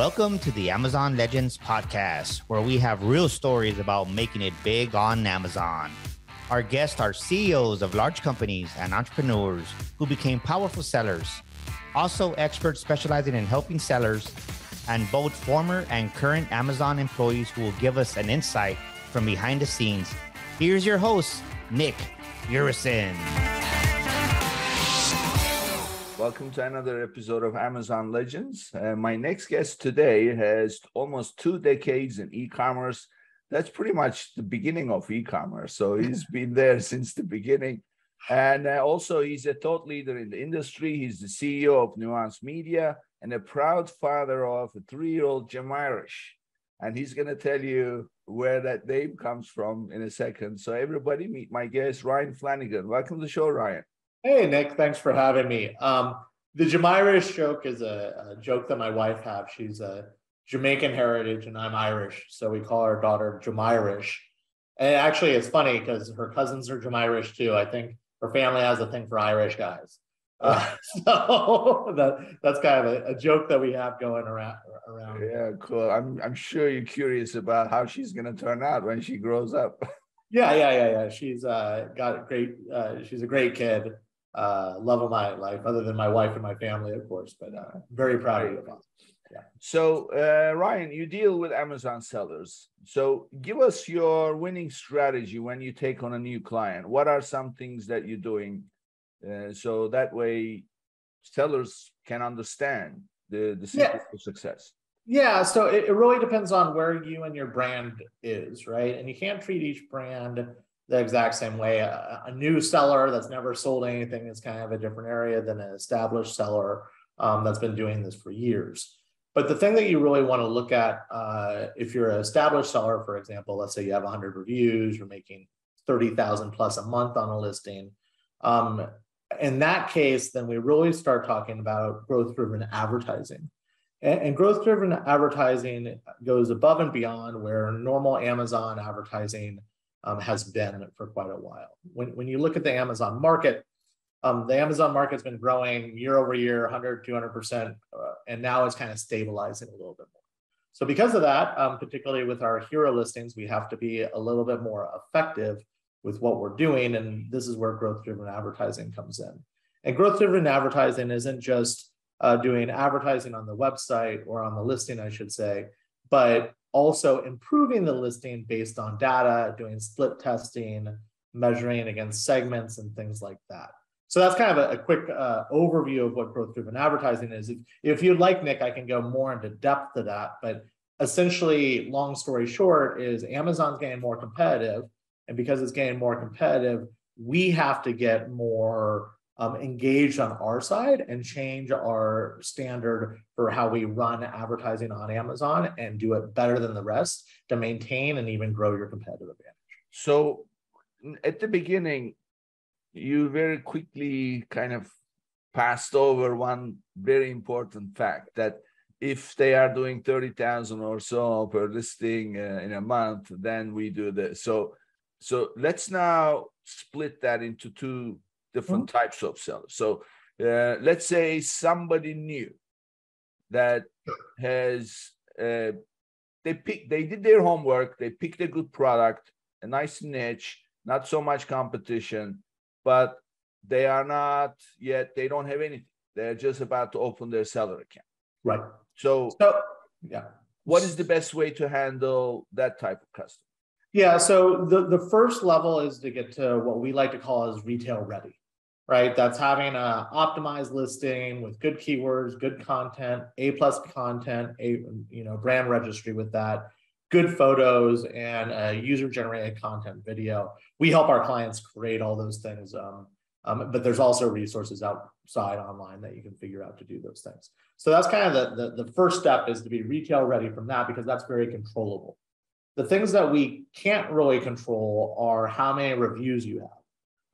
Welcome to the Amazon Legends podcast, where we have real stories about making it big on Amazon. Our guests are CEOs of large companies and entrepreneurs who became powerful sellers, also experts specializing in helping sellers, and both former and current Amazon employees who will give us an insight from behind the scenes. Here's your host, Nick Urison. Welcome to another episode of Amazon Legends. My next guest today has almost 2 decades in e-commerce. That's pretty much the beginning of e-commerce. So he's been there since the beginning. And also he's a thought leader in the industry. He's the CEO of Nuanced Media and a proud father of a 3-year-old Jamirish. And he's going to tell you where that name comes from in a second. So everybody meet my guest, Ryan Flannagan. Welcome to the show, Ryan. Hey, Nick, thanks for having me. The Jamirish joke is a joke that my wife has. She's a Jamaican heritage and I'm Irish. So we call our daughter Jamirish. And actually, it's funny because her cousins are Jamirish too. I think her family has a thing for Irish guys. So that's kind of a joke that we have going around. Yeah, cool. I'm sure you're curious about how she's going to turn out when she grows up. Yeah. She's got great. She's a great kid. Love of my life, other than my wife and my family, of course, but very proud of her. Yeah. So, Ryan, you deal with Amazon sellers. So give us your winning strategy when you take on a new client. What are some things that you're doing so that way sellers can understand the secret of success? Yeah, so it really depends on where you and your brand is, right? And you can't treat each brand the exact same way. A new seller that's never sold anything is kind of a different area than an established seller that's been doing this for years. But the thing that you really want to look at, if you're an established seller, for example, let's say you have 100 reviews, you're making 30,000 plus a month on a listing. In that case, then we really start talking about growth-driven advertising. And growth-driven advertising goes above and beyond where normal Amazon advertising has been for quite a while. When you look at the Amazon market's been growing year over year, 100, 200%, and now it's kind of stabilizing a little bit more. So because of that, particularly with our hero listings, we have to be a little bit more effective with what we're doing, and this is where growth-driven advertising comes in. And growth-driven advertising isn't just doing advertising on the website or on the listing, I should say, but also improving the listing based on data, doing split testing, measuring against segments and things like that. So that's kind of a quick overview of what growth-driven advertising is. If you'd like, Nick, I can go more into depth to that, but essentially, long story short, is Amazon's getting more competitive, and because it's getting more competitive, we have to get more engaged on our side and change our standard for how we run advertising on Amazon and do it better than the rest to maintain and even grow your competitive advantage. So at the beginning, you very quickly kind of passed over one very important fact that if they are doing 30,000 or so per listing in a month, then we do this. So let's now split that into 2 different types of sellers. So let's say somebody new that has, they did their homework, they picked a good product, a nice niche, not so much competition, but they are not yet, they don't have anything. They're just about to open their seller account. Right. So yeah. What is the best way to handle that type of customer? Yeah, so the first level is to get to what we like to call as retail ready, right? That's having an optimized listing with good keywords, good content, A+ content, brand registry with that, good photos, and user-generated content video. We help our clients create all those things, but there's also resources outside online that you can figure out to do those things. So that's kind of the first step, is to be retail ready from that, because that's very controllable. The things that we can't really control are how many reviews you have,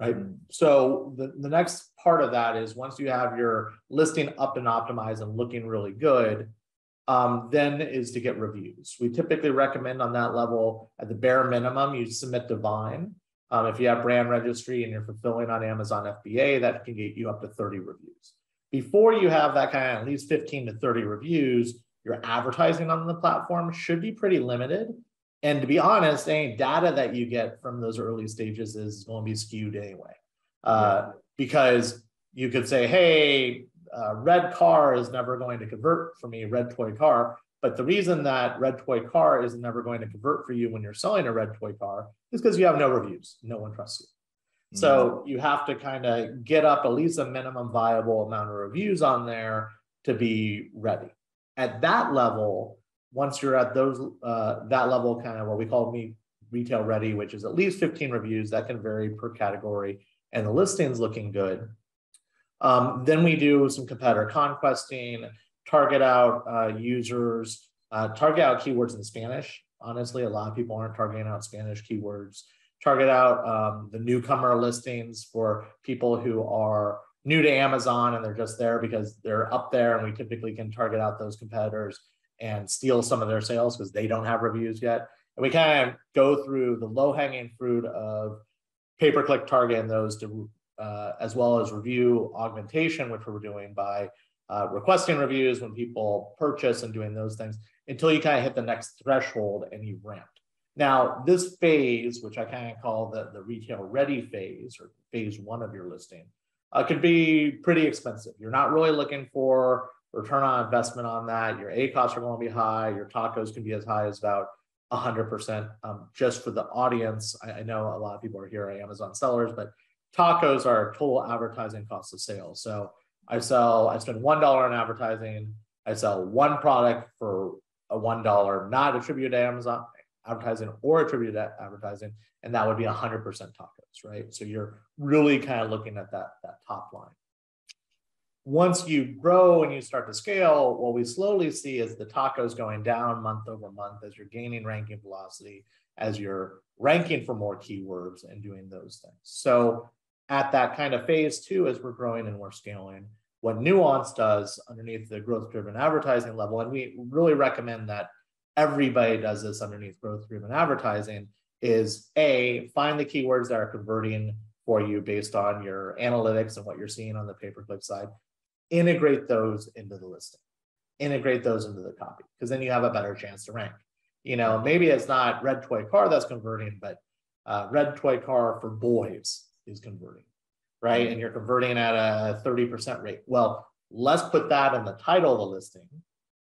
right? So the next part of that is, once you have your listing up and optimized and looking really good, then is to get reviews. We typically recommend on that level, at the bare minimum, you submit to Vine. If you have brand registry and you're fulfilling on Amazon FBA, that can get you up to 30 reviews. Before you have that kind of at least 15 to 30 reviews, your advertising on the platform should be pretty limited. And to be honest, any data that you get from those early stages is going to be skewed anyway. Because you could say, hey, red car is never going to convert for me, red toy car. But the reason that red toy car is never going to convert for you when you're selling a red toy car is because you have no reviews. No one trusts you. So you have to kind of get up at least a minimum viable amount of reviews on there to be ready. At that level, once you're at those that level, kind of what we call retail ready, which is at least 15 reviews, that can vary per category, and the listing's looking good. Then we do some competitor conquesting, target out users, target out keywords in Spanish. Honestly, a lot of people aren't targeting out Spanish keywords. Target out the newcomer listings for people who are new to Amazon and they're just there because they're up there, and we typically can target out those competitors and steal some of their sales because they don't have reviews yet. And we kind of go through the low-hanging fruit of pay-per-click targeting those to as well as review augmentation, which we're doing by requesting reviews when people purchase and doing those things until you kind of hit the next threshold and you've ramped. Now, this phase, which I kind of call the retail ready phase, or phase one of your listing, could be pretty expensive. You're not really looking for return on investment on that. Your A costs are going to be high. Your tacos can be as high as about 100%. Just for the audience, I know a lot of people are here at Amazon sellers, but tacos are total advertising cost of sales. So I spend $1 on advertising. I sell one product for a $1, not attributed to Amazon advertising or attributed to advertising, and that would be 100% tacos, right? So you're really kind of looking at that top line. Once you grow and you start to scale, what we slowly see is the tacos going down month over month as you're gaining ranking velocity, as you're ranking for more keywords and doing those things. So at that kind of phase two, as we're growing and we're scaling, what Nuanced does underneath the growth-driven advertising level, and we really recommend that everybody does this underneath growth-driven advertising, is A, find the keywords that are converting for you based on your analytics and what you're seeing on the pay-per-click side. Integrate those into the listing. Integrate those into the copy, because then you have a better chance to rank. You know, maybe it's not red toy car that's converting, but red toy car for boys is converting, right? And you're converting at a 30% rate. Well, let's put that in the title of the listing,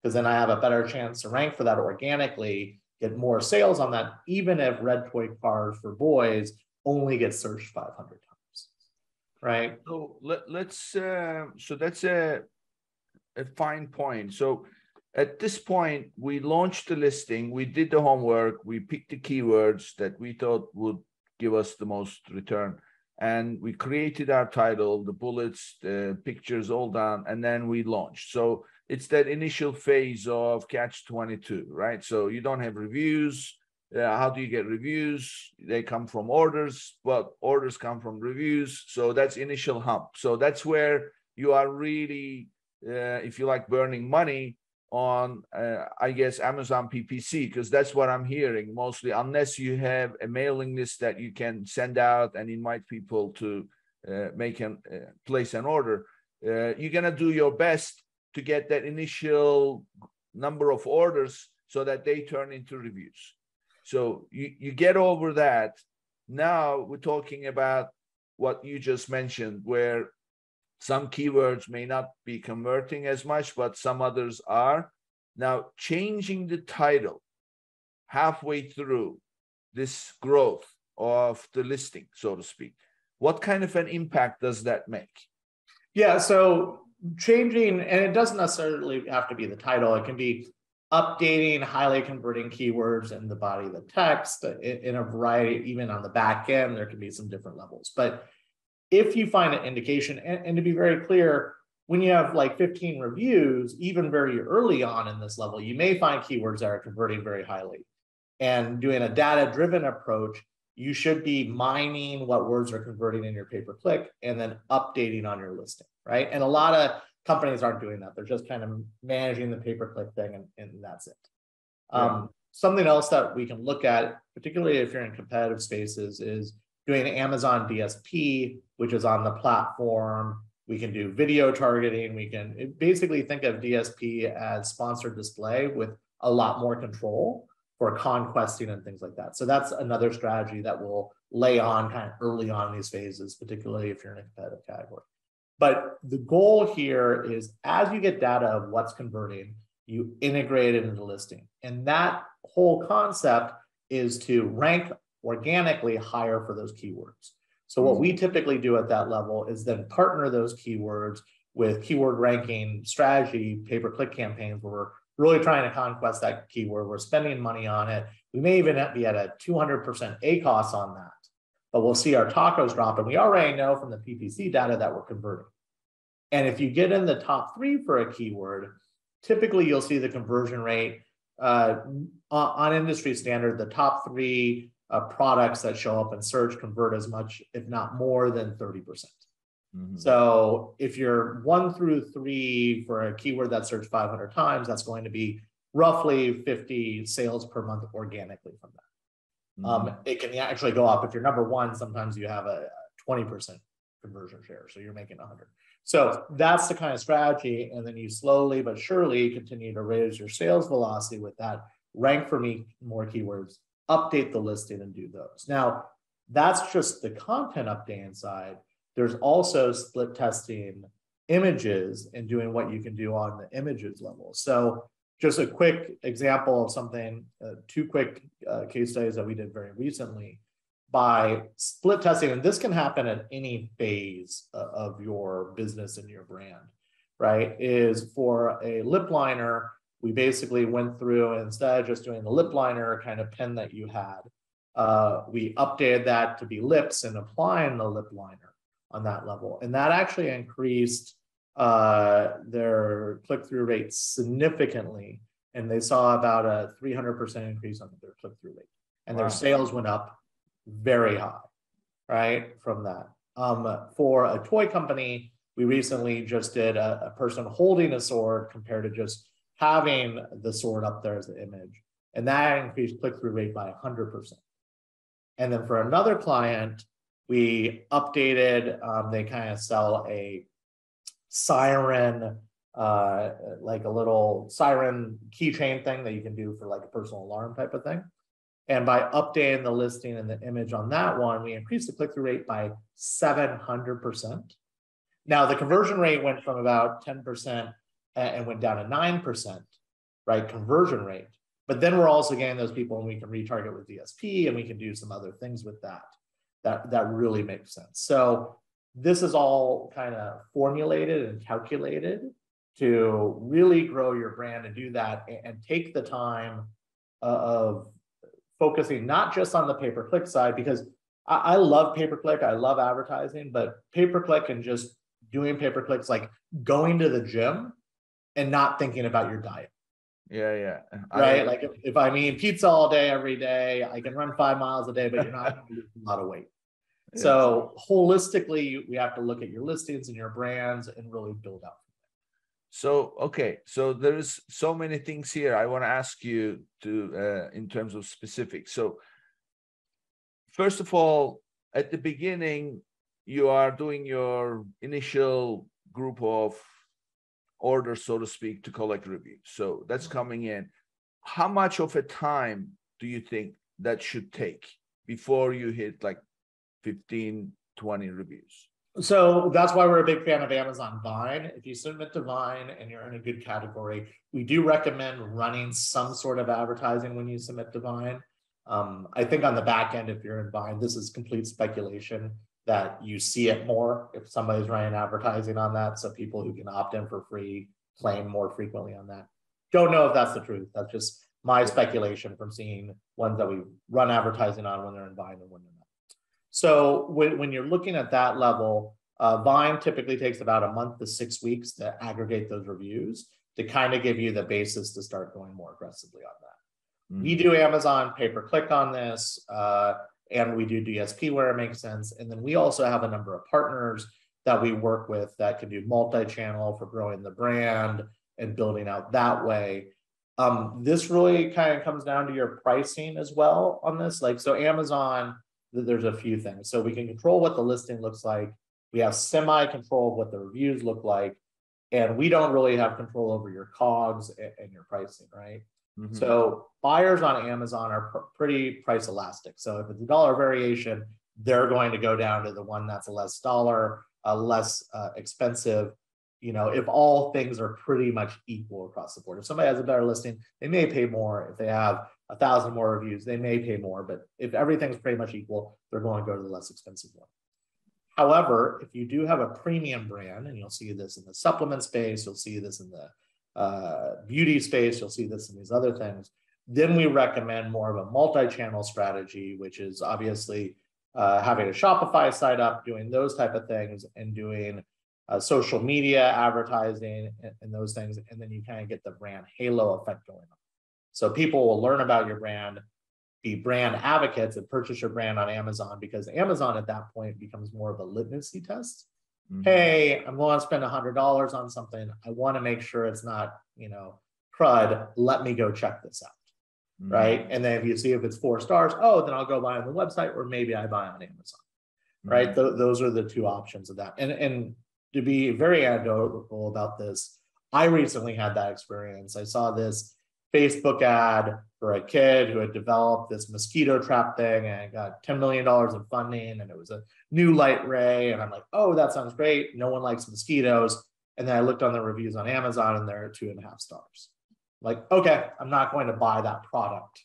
because then I have a better chance to rank for that organically, get more sales on that, even if red toy cars for boys only get searched 500 times, right? So let's, so that's a fine point. So at this point, we launched the listing, we did the homework, we picked the keywords that we thought would give us the most return. And we created our title, the bullets, the pictures, all done, and then we launched. So it's that initial phase of catch-22, right? So you don't have reviews. How do you get reviews? They come from orders, but orders come from reviews. So that's initial hump. So that's where you are really, if you like, burning money on, I guess, Amazon PPC, because that's what I'm hearing mostly, unless you have a mailing list that you can send out and invite people to place an order. You're going to do your best to get that initial number of orders so that they turn into reviews. So you get over that. Now we're talking about what you just mentioned, where some keywords may not be converting as much, but some others are. Now, changing the title halfway through this growth of the listing, so to speak, what kind of an impact does that make? Yeah, so changing, and it doesn't necessarily have to be the title. It can be updating highly converting keywords in the body of the text in a variety, even on the back end, there can be some different levels. But if you find an indication, and to be very clear, when you have like 15 reviews, even very early on in this level, you may find keywords that are converting very highly. And doing a data-driven approach, you should be mining what words are converting in your pay-per-click and then updating on your listing, right? And a lot of companies aren't doing that. They're just kind of managing the pay-per-click thing, and that's it. Yeah. Something else that we can look at, particularly if you're in competitive spaces, is doing Amazon DSP, which is on the platform We can do video targeting. We can basically think of DSP as sponsored display with a lot more control for conquesting and things like that. So that's another strategy that will lay on kind of early on in these phases, particularly if you're in a competitive category. But the goal here is as you get data of what's converting, you integrate it into the listing. And that whole concept is to rank organically higher for those keywords. So what we typically do at that level is then partner those keywords with keyword ranking strategy, pay-per-click campaigns, where we're really trying to conquest that keyword. We're spending money on it. We may even be at a 200% ACoS on that, but we'll see our tacos drop. And we already know from the PPC data that we're converting. And if you get in the top 3 for a keyword, typically you'll see the conversion rate on industry standard, the top 3 products that show up in search convert as much, if not more than 30%. So if you're 1 through 3 for a keyword that's searched 500 times, that's going to be roughly 50 sales per month organically from that. It can actually go up. If you're number 1, sometimes you have a 20% conversion share. So you're making 100. So that's the kind of strategy. And then you slowly but surely continue to raise your sales velocity with that. Rank for me more keywords, update the listing and do those. Now, that's just the content updating side. There's also split testing images and doing what you can do on the images level. So just a quick example of something, 2 quick case studies that we did very recently. By split testing, and this can happen at any phase of your business and your brand, right? Is for a lip liner, we basically went through, and instead of just doing the lip liner kind of pen that you had, we updated that to be lips and applying the lip liner on that level. And that actually increased their click-through rate significantly. And they saw about a 300% increase on their click-through rate. And their sales went up very high, right, from that. For a toy company, we recently just did a person holding a sword compared to just having the sword up there as the image. And that increased click-through rate by 100%. And then for another client, we updated, they kind of sell a siren, like a little siren keychain thing that you can do for like a personal alarm type of thing. And by updating the listing and the image on that one, we increased the click-through rate by 700%. Now, the conversion rate went from about 10% and went down to 9%, right, conversion rate. But then we're also getting those people, and we can retarget with DSP, and we can do some other things with that really makes sense. So this is all kind of formulated and calculated to really grow your brand and do that and take the time of focusing not just on the pay-per-click side, because I love pay-per-click, I love advertising, but pay-per-click and just doing pay-per-clicks, like going to the gym and not thinking about your diet. Yeah. Right? Like if I'm eating pizza all day, every day, I can run 5 miles a day, but you're not going to lose a lot of weight. Yeah. So holistically, we have to look at your listings and your brands and really build out. So, okay. So there's so many things here I want to ask you to, in terms of specifics. So first of all, at the beginning, you are doing your initial group of orders, so to speak, to collect reviews. So that's coming in. How much of a time do you think that should take before you hit like 15, 20 reviews? So that's why we're a big fan of Amazon Vine. If you submit to Vine and you're in a good category, we do recommend running some sort of advertising when you submit to Vine. I think on the back end, if you're in Vine, this is complete speculation that you see it more if somebody's running advertising on that. So people who can opt in for free claim more frequently on that. Don't know if that's the truth. That's just my speculation from seeing ones that we run advertising on when they're in Vine and when they're not. So when you're looking at that level, Vine typically takes about a month to 6 weeks to aggregate those reviews to kind of give you the basis to start going more aggressively on that. Mm-hmm. We do Amazon pay-per-click on this, and we do DSP where it makes sense. And then we also have a number of partners that we work with that can do multi-channel for growing the brand and building out that way. This really kind of comes down to your pricing as well on this. Like, so Amazon, there's a few things. So we can control what the listing looks like. We have semi-control of what the reviews look like, and we don't really have control over your COGS and your pricing, right? Mm-hmm. So buyers on Amazon are pretty price elastic. So if it's a dollar variation, they're going to go down to the one that's less expensive. You know, if all things are pretty much equal across the board. If somebody has a better listing, they may pay more. If they have 1,000 more reviews, they may pay more. But if everything's pretty much equal, they're going to go to the less expensive one. However, if you do have a premium brand, and you'll see this in the supplement space, you'll see this in the beauty space, you'll see this in these other things, then we recommend more of a multi-channel strategy, which is obviously having a Shopify site up, doing those type of things, and doing social media advertising and those things. And then you kind of get the brand halo effect going on. So people will learn about your brand, be brand advocates, and purchase your brand on Amazon, because Amazon at that point becomes more of a litmus test. Mm-hmm. Hey, I'm going to spend $100 on something. I want to make sure it's not, you know, crud. Let me go check this out. Mm-hmm. Right. And then if you see if it's 4 stars, oh, then I'll go buy on the website, or maybe I buy on Amazon. Mm-hmm. Right. Those are the two options of that. And to be very anecdotal about this, I recently had that experience. I saw this Facebook ad for a kid who had developed this mosquito trap thing, and got $10 million in funding, and it was a new light ray. And I'm like, oh, that sounds great. No one likes mosquitoes. And then I looked on the reviews on Amazon, and they're 2.5 stars. Like, okay, I'm not going to buy that product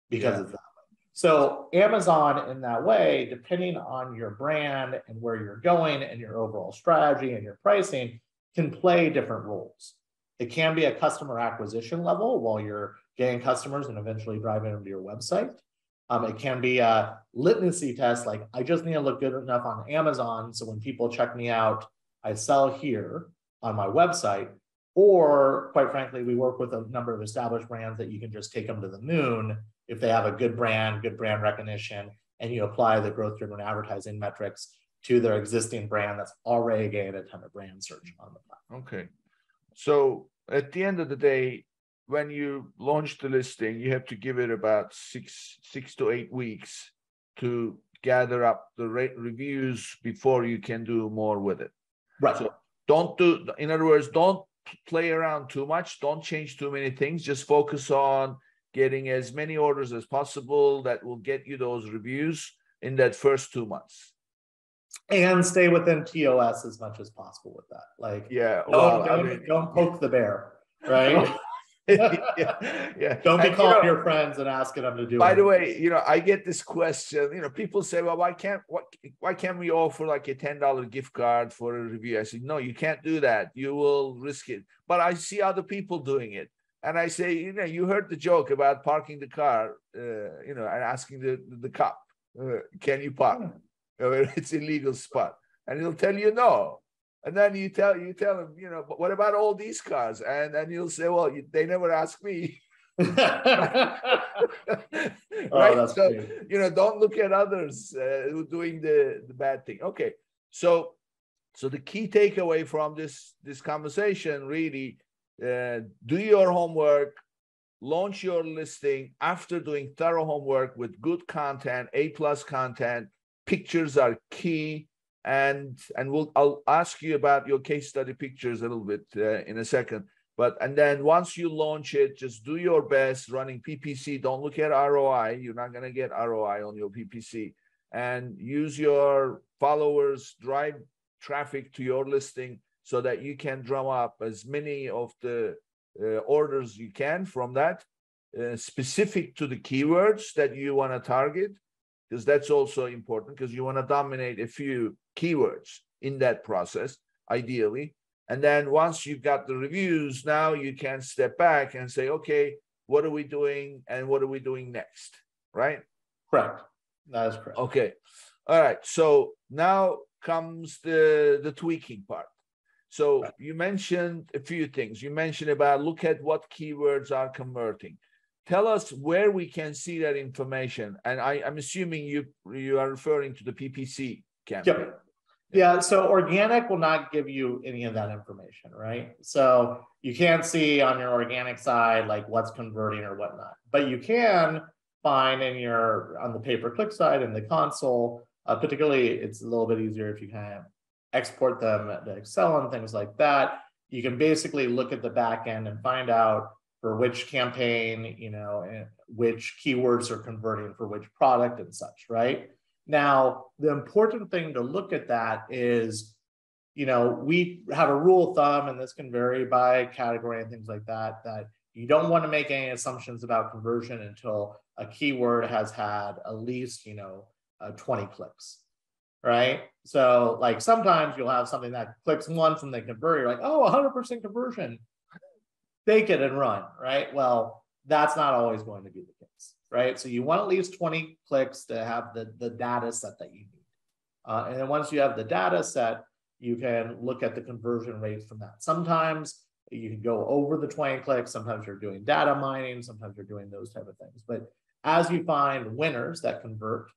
because it's that way. So Amazon, in that way, depending on your brand and where you're going and your overall strategy and your pricing, can play different roles. It can be a customer acquisition level while you're getting customers and eventually driving them to your website. It can be a litmus test, like I just need to look good enough on Amazon, so when people check me out, I sell here on my website. Or quite frankly, we work with a number of established brands that you can just take them to the moon if they have a good brand recognition, and you apply the growth-driven advertising metrics to their existing brand that's already getting a ton of brand search on the platform. Okay. So at the end of the day, when you launch the listing, you have to give it about six to 8 weeks to gather up the reviews before you can do more with it. Right. So in other words, don't play around too much. Don't change too many things. Just focus on getting as many orders as possible that will get you those reviews in that first 2 months. And stay within TOS as much as possible with that. Like, yeah, don't poke the bear, right? yeah. Don't be calling your friends and asking them to do it. By the way, I get this question. People say, well, why can't we offer like a $10 gift card for a review? I said, no, you can't do that. You will risk it. But I see other people doing it. And I say, you heard the joke about parking the car, and asking the cop, can you park? It's illegal spot. And he'll tell you no. And then you tell him, but what about all these cars? And then you'll say, well, they never asked me. Right? That's So, great. don't look at others doing the bad thing. Okay. So the key takeaway from this conversation, really, do your homework, launch your listing after doing thorough homework with good content, A+ content. Pictures are key. And I'll ask you about your case study pictures a little bit in a second. And then once you launch it, just do your best running PPC. Don't look at ROI. You're not going to get ROI on your PPC. And use your followers, drive traffic to your listing so that you can drum up as many of the orders you can from that, specific to the keywords that you want to target. Because that's also important, because you want to dominate a few keywords in that process, ideally. And then once you've got the reviews, now you can step back and say, okay, what are we doing and what are we doing next, right? Correct. That is correct. Okay. All right. So now comes the tweaking part. So you mentioned a few things. You mentioned about look at what keywords are converting. Tell us where we can see that information. And I'm assuming you are referring to the PPC campaign. Yep. Yeah, so organic will not give you any of that information, right? So you can't see on your organic side like what's converting or whatnot. But you can find on the pay-per-click side in the console, particularly it's a little bit easier if you kind of export them to Excel and things like that, you can basically look at the back end and find out for which campaign, you know, and which keywords are converting for which product and such, right? Now, the important thing to look at that is, you know, we have a rule of thumb, and this can vary by category and things like that, that you don't want to make any assumptions about conversion until a keyword has had at least, you know, 20 clicks, right? So like sometimes you'll have something that clicks once and they convert, you're like, oh, 100% conversion, bake it and run, right? Well, that's not always going to be the case, right? So you want at least 20 clicks to have the data set that you need. And then once you have the data set, you can look at the conversion rates from that. Sometimes you can go over the 20 clicks. Sometimes you're doing data mining. Sometimes you're doing those type of things. But as you find winners that convert,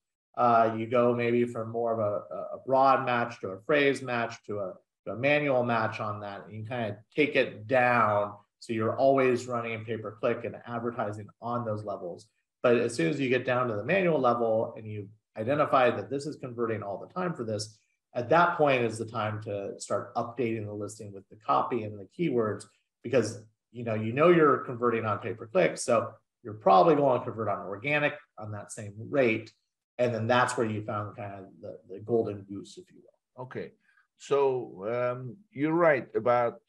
you go maybe from more of a broad match to a phrase match to a manual match on that. And you kind of take it down so you're always running in pay-per-click and advertising on those levels. But as soon as you get down to the manual level and you identify that this is converting all the time for this, at that point is the time to start updating the listing with the copy and the keywords, because you know you're converting on pay-per-click, so you're probably going to convert on organic on that same rate, and then that's where you found kind of the golden goose, if you will. Okay, so you're right about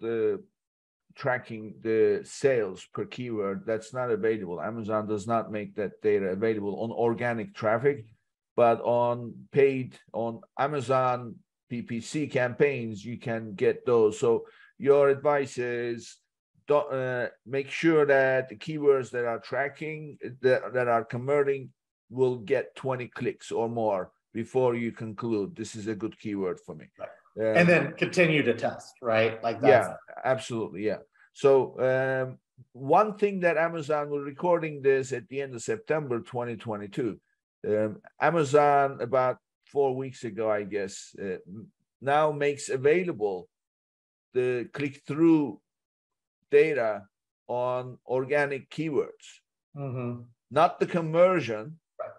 tracking the sales per keyword. That's not available. Amazon does not make that data available on organic traffic. But on paid, on Amazon PPC campaigns, you can get those. So your advice is make sure that the keywords that are tracking, that are converting, will get 20 clicks or more before you conclude this is a good keyword for me. Right. And then continue to test, right? Like that. Yeah, absolutely. Yeah. So one thing that Amazon, we're recording this at the end of September 2022. Amazon, about 4 weeks ago, I guess, now makes available the click-through data on organic keywords. Mm-hmm. Not the conversion, right,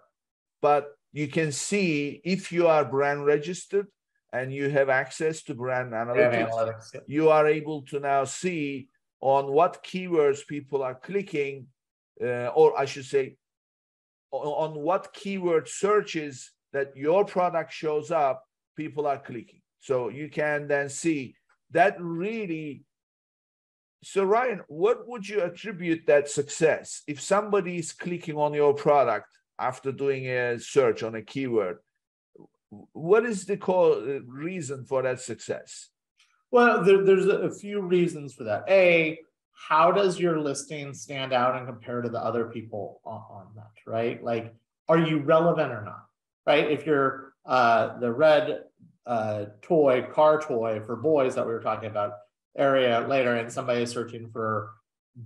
but you can see if you are brand registered and you have access to brand analytics, yeah, you are able to now see on what keywords people are clicking, or I should say, on what keyword searches that your product shows up, people are clicking. So you can then see that really. So Ryan, what would you attribute that success? If somebody is clicking on your product after doing a search on a keyword, what is the reason for that success? Well, there's a few reasons for that. A, how does your listing stand out and compare to the other people on that, right? Like, are you relevant or not, right? If you're the red car toy for boys that we were talking about area later, and somebody is searching for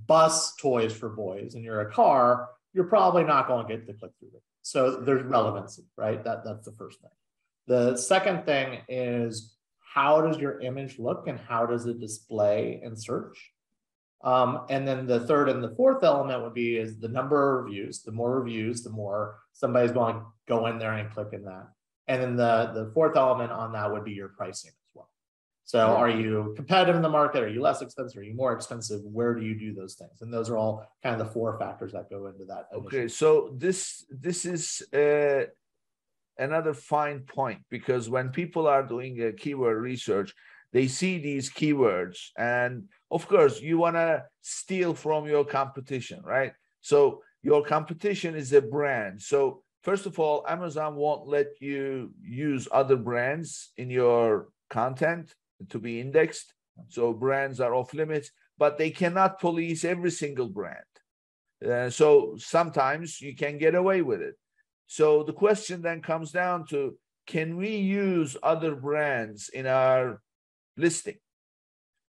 bus toys for boys and you're a car, you're probably not going to get the click-through rate. So there's relevancy, right? That's the first thing. The second thing is, how does your image look and how does it display in search? And then the third and the fourth element would be is the number of reviews. The more reviews, the more somebody's going to go in there and click in that. And then the fourth element on that would be your pricing as well. So are you competitive in the market? Are you less expensive? Are you more expensive? Where do you do those things? And those are all kind of the four factors that go into that. Okay, so this is another fine point, because when people are doing a keyword research, they see these keywords, and of course you want to steal from your competition, right? So your competition is a brand. So first of all, Amazon won't let you use other brands in your content to be indexed. So brands are off limits, but they cannot police every single brand. So sometimes you can get away with it. So the question then comes down to, can we use other brands in our listing?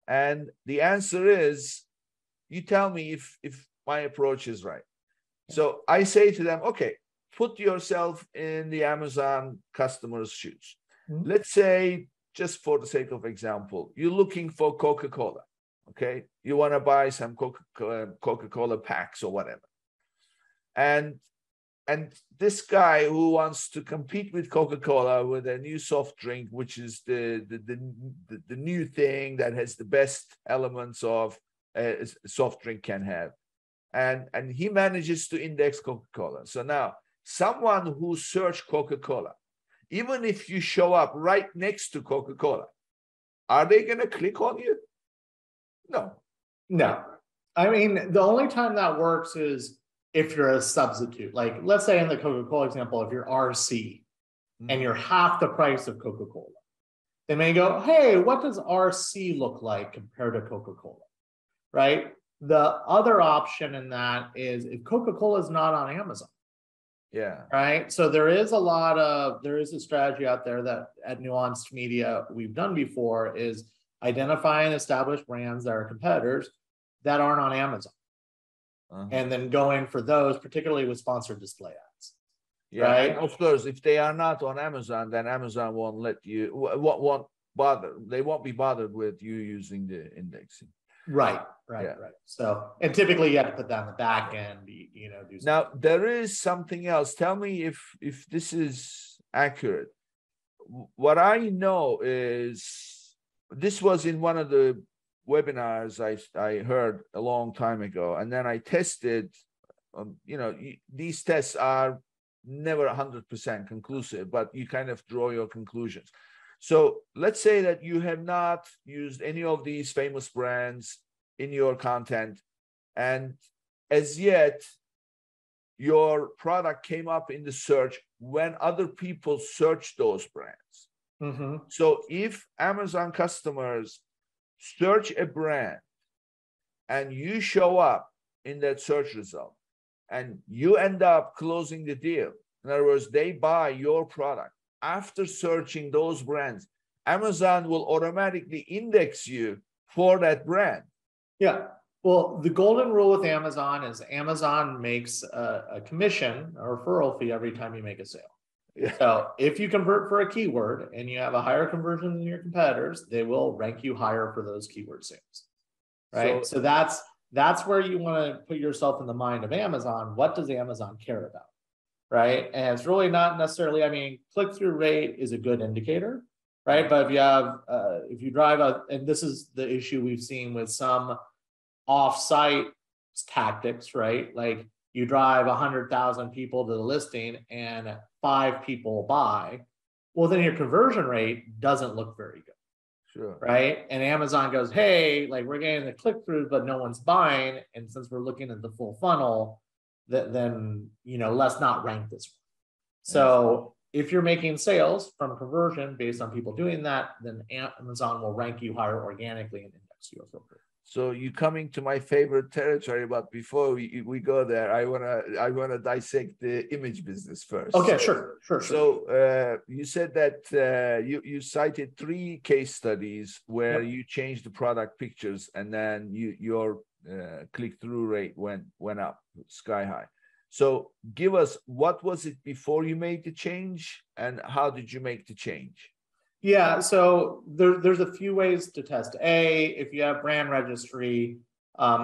And the answer is, you tell me if my approach is right. So I say to them, okay, put yourself in the Amazon customer's shoes. Mm-hmm. Let's say, just for the sake of example, you're looking for Coca-Cola, okay? You want to buy some Coca-Cola packs or whatever. And and this guy who wants to compete with Coca-Cola with a new soft drink, which is the new thing that has the best elements of a soft drink can have. And he manages to index Coca-Cola. So now someone who searched Coca-Cola, even if you show up right next to Coca-Cola, are they going to click on you? No. No. I mean, the only time that works is if you're a substitute. Like, let's say in the Coca-Cola example, if you're RC and you're half the price of Coca-Cola, they may go, hey, what does RC look like compared to Coca-Cola, right? The other option in that is if Coca-Cola is not on Amazon. Yeah. Right. So there is a strategy out there that at Nuanced Media we've done before is identifying established brands that are competitors that aren't on Amazon. And then going for those, particularly with sponsored display ads. Yeah, right? And of course, if they are not on Amazon, then Amazon won't let you, won't bother. They won't be bothered with you using the indexing. Right. So, and typically you have to put that on the back end, do Now, there is something else. Tell me if this is accurate. What I know is, this was in one of the webinars I heard a long time ago, and then I tested, these tests are never 100% conclusive, but you kind of draw your conclusions. So let's say that you have not used any of these famous brands in your content, and as yet your product came up in the search when other people search those brands. So if Amazon customers search a brand and you show up in that search result and you end up closing the deal, in other words, they buy your product after searching those brands, Amazon will automatically index you for that brand. Yeah. Well, the golden rule with Amazon is Amazon makes a commission, a referral fee every time you make a sale. Yeah. So if you convert for a keyword and you have a higher conversion than your competitors, they will rank you higher for those keyword sales. Right. So that's where you want to put yourself in the mind of Amazon. What does Amazon care about? Right. And it's really not necessarily, I mean, click-through rate is a good indicator, right? But if you drive out, and this is the issue we've seen with some off-site tactics, right? Like you drive 100,000 people to the listing and 5 people buy, well, then your conversion rate doesn't look very good. Sure. Right. And Amazon goes, hey, like we're getting the click-through, but no one's buying. And since we're looking at the full funnel, then, let's not rank this one. So if you're making sales from conversion based on people doing that, then Amazon will rank you higher organically and index you appropriately. So you're coming to my favorite territory, but before we go there, I wanna dissect the image business first. Okay, sure. So you said that you cited 3 case studies where you changed the product pictures, and then your click-through rate went up sky high. So give us, what was it before you made the change, and how did you make the change? Yeah, so there's a few ways to test. If you have brand registry,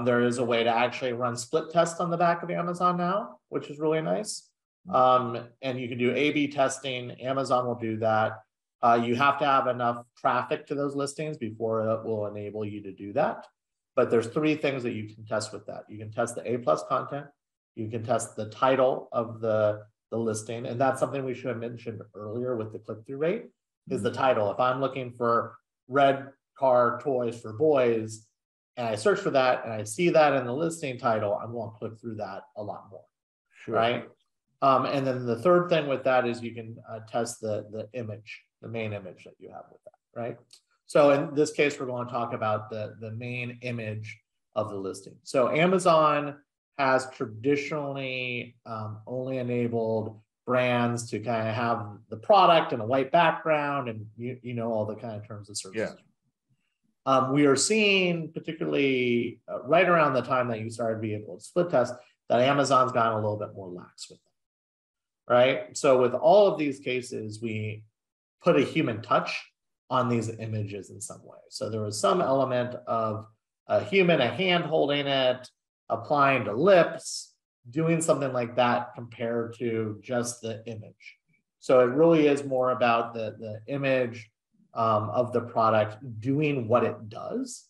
there is a way to actually run split tests on the back of Amazon now, which is really nice. And you can do A/B testing. Amazon will do that. You have to have enough traffic to those listings before it will enable you to do that. But there's 3 things that you can test with that. You can test the A+ content. You can test the title of the listing. And that's something we should have mentioned earlier with the click-through rate. Is the title. If I'm looking for red car toys for boys and I search for that and I see that in the listing title, I'm going to click through that a lot more. Sure. Right. And then the third thing with that is you can test the image, the main image that you have with that. Right. So in this case, we're going to talk about the main image of the listing. So Amazon has traditionally only enabled brands to kind of have the product and a white background and all the kind of terms of service. Yeah. We are seeing, particularly right around the time that you started to be able to split test, that Amazon's gotten a little bit more lax with that. Right. So with all of these cases, we put a human touch on these images in some way. So there was some element of a human, a hand holding it, applying to lips, doing something like that compared to just the image. So it really is more about the image of the product doing what it does.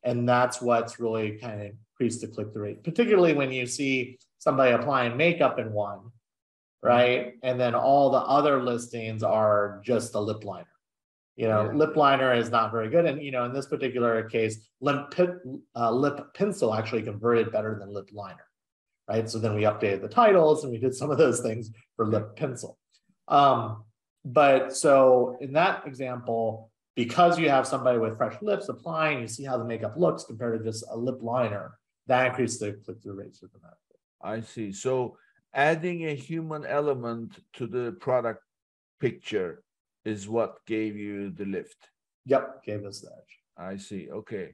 And that's what's really kind of increased the click-through rate, particularly when you see somebody applying makeup in one, right? And then all the other listings are just a lip liner. Lip liner is not very good. And, in this particular case, lip pencil actually converted better than lip liner, right? So then we updated the titles and we did some of those things for lip pencil. But so in that example, because you have somebody with fresh lips applying, you see how the makeup looks compared to just a lip liner, that increased the click-through rates dramatically. I see. So adding a human element to the product picture is what gave you the lift. Yep, gave us that. I see. Okay.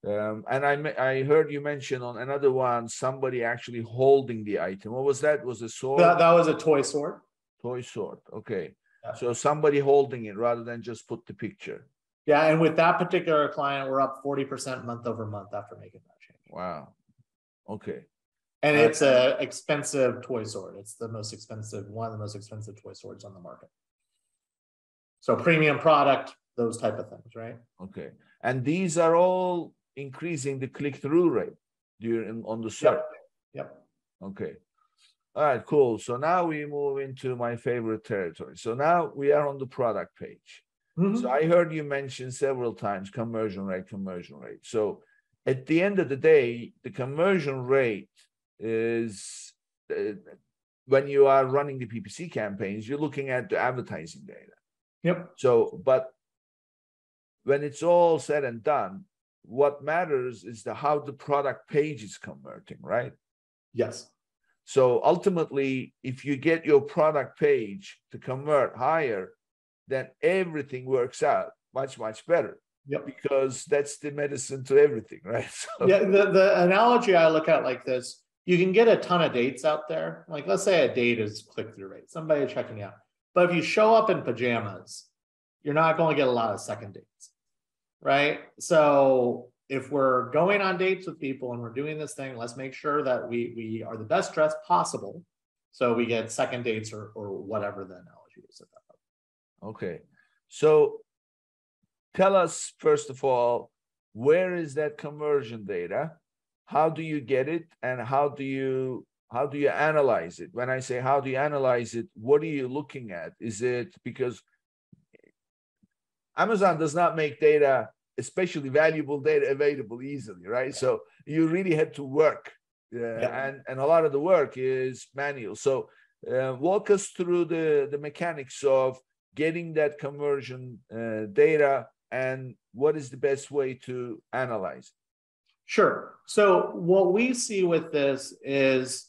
And I heard you mention on another one, somebody actually holding the item. What was that? Was a sword? That was a toy sword. Toy sword. Okay. Yeah. So somebody holding it rather than just put the picture. Yeah. And with that particular client, we're up 40% month over month after making that change. Wow. Okay. And it's an expensive toy sword. It's the most expensive, one of the most expensive toy swords on the market. So premium product, those type of things, right? Okay. And these are all increasing the click-through rate on the search. Yep. Okay. All right, cool. So now we move into my favorite territory. So now we are on the product page. So I heard you mention several times conversion rate. So at the end of the day, the conversion rate is when you are running the PPC campaigns, you're looking at the advertising data. Yep. So, but when it's all said and done, what matters is how the product page is converting, right? Yes. So ultimately, if you get your product page to convert higher, then everything works out much, much better. Yep. Because that's the medicine to everything, right? So, yeah, the analogy I look at like this, you can get a ton of dates out there. Like let's say a date is click-through rate, somebody checking you out. But if you show up in pajamas, you're not going to get a lot of second dates, right? So if we're going on dates with people and we're doing this thing, let's make sure that we are the best dressed possible so we get second dates or whatever the analogy is at that point. Okay. So tell us, first of all, where is that conversion data? How do you get it? And how do you analyze it? When I say how do you analyze it, what are you looking at? Is it because Amazon does not make data, especially valuable data, available easily, right? So you really had to work, and a lot of the work is manual. So walk us through the mechanics of getting that conversion data and what is the best way to analyze it. Sure. So what we see with this is,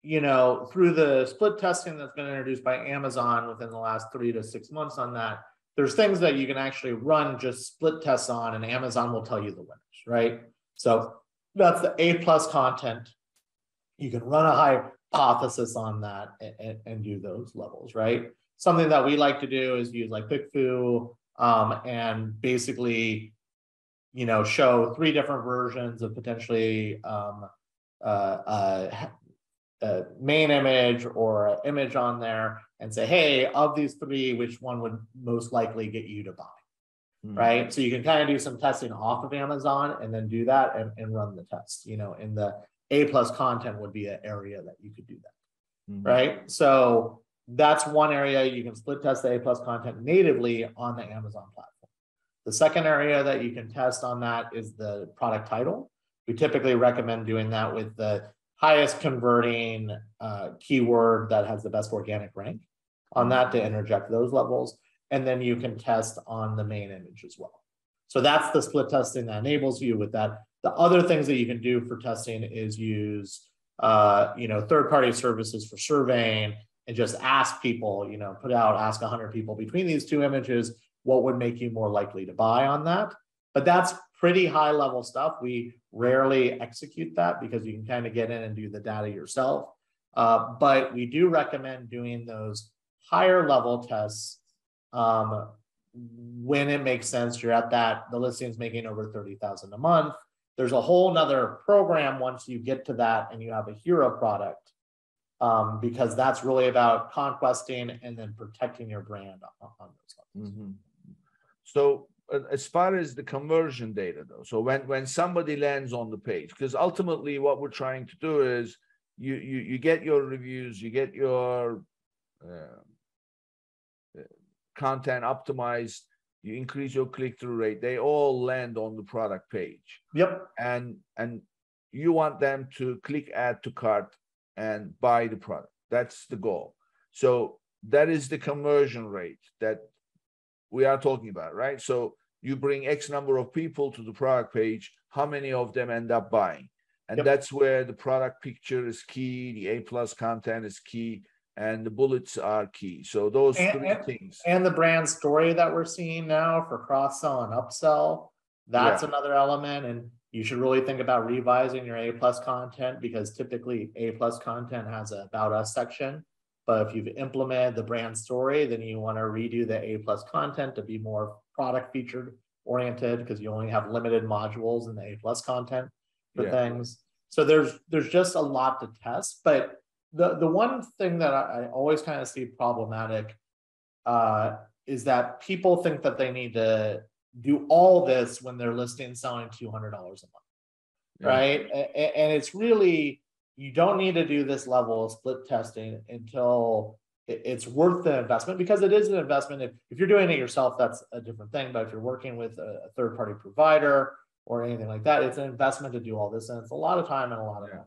through the split testing that's been introduced by Amazon within the last 3 to 6 months on that, there's things that you can actually run just split tests on, and Amazon will tell you the winners, right? So that's the A+ content. You can run a hypothesis on that and do those levels, right? Something that we like to do is use like PickFu and basically, show 3 different versions of potentially main image or an image on there and say, hey, of these 3, which one would most likely get you to buy, right? So you can kind of do some testing off of Amazon and then do that and run the test, in the A+ content would be an area that you could do that, right? So that's one area you can split test the A+ content natively on the Amazon platform. The second area that you can test on that is the product title. We typically recommend doing that with the highest converting keyword that has the best organic rank on that to interject those levels. And then you can test on the main image as well. So that's the split testing that enables you with that. The other things that you can do for testing is use third-party services for surveying and just ask people, ask 100 people between these 2 images, what would make you more likely to buy on that? But that's pretty high level stuff. We rarely execute that because you can kind of get in and do the data yourself. But we do recommend doing those higher level tests when it makes sense. You're at that, the listing's making over 30,000 a month. there's a whole nother program once you get to that and you have a hero product, because that's really about conquesting and then protecting your brand on those levels. Mm-hmm. So as far as the conversion data though, so when somebody lands on the page, because ultimately what we're trying to do is you get your reviews, you get your content optimized, you increase your click-through rate, they all land on the product page. Yep. And you want them to click add to cart and buy the product. That's the goal. So that is the conversion rate that we are talking about, right? So you bring X number of people to the product page, how many of them end up buying? And that's where the product picture is key, the A+ content is key, and the bullets are key. So those three things. And the brand story that we're seeing now for cross-sell and upsell, that's another element. And you should really think about revising your A+ content, because typically A+ content has a About Us section. But if you've implemented the brand story, then you want to redo the A+ content to be more product featured oriented, because you only have limited modules in the A+ content for things. So there's just a lot to test. But the one thing that I always kind of see problematic is that people think that they need to do all this when they're listing selling $200 a month, right? And it's really, you don't need to do this level of split testing until it's worth the investment, because it is an investment. If you're doing it yourself, that's a different thing. But if you're working with a third-party provider or anything like that, it's an investment to do all this, and it's a lot of time and a lot of money.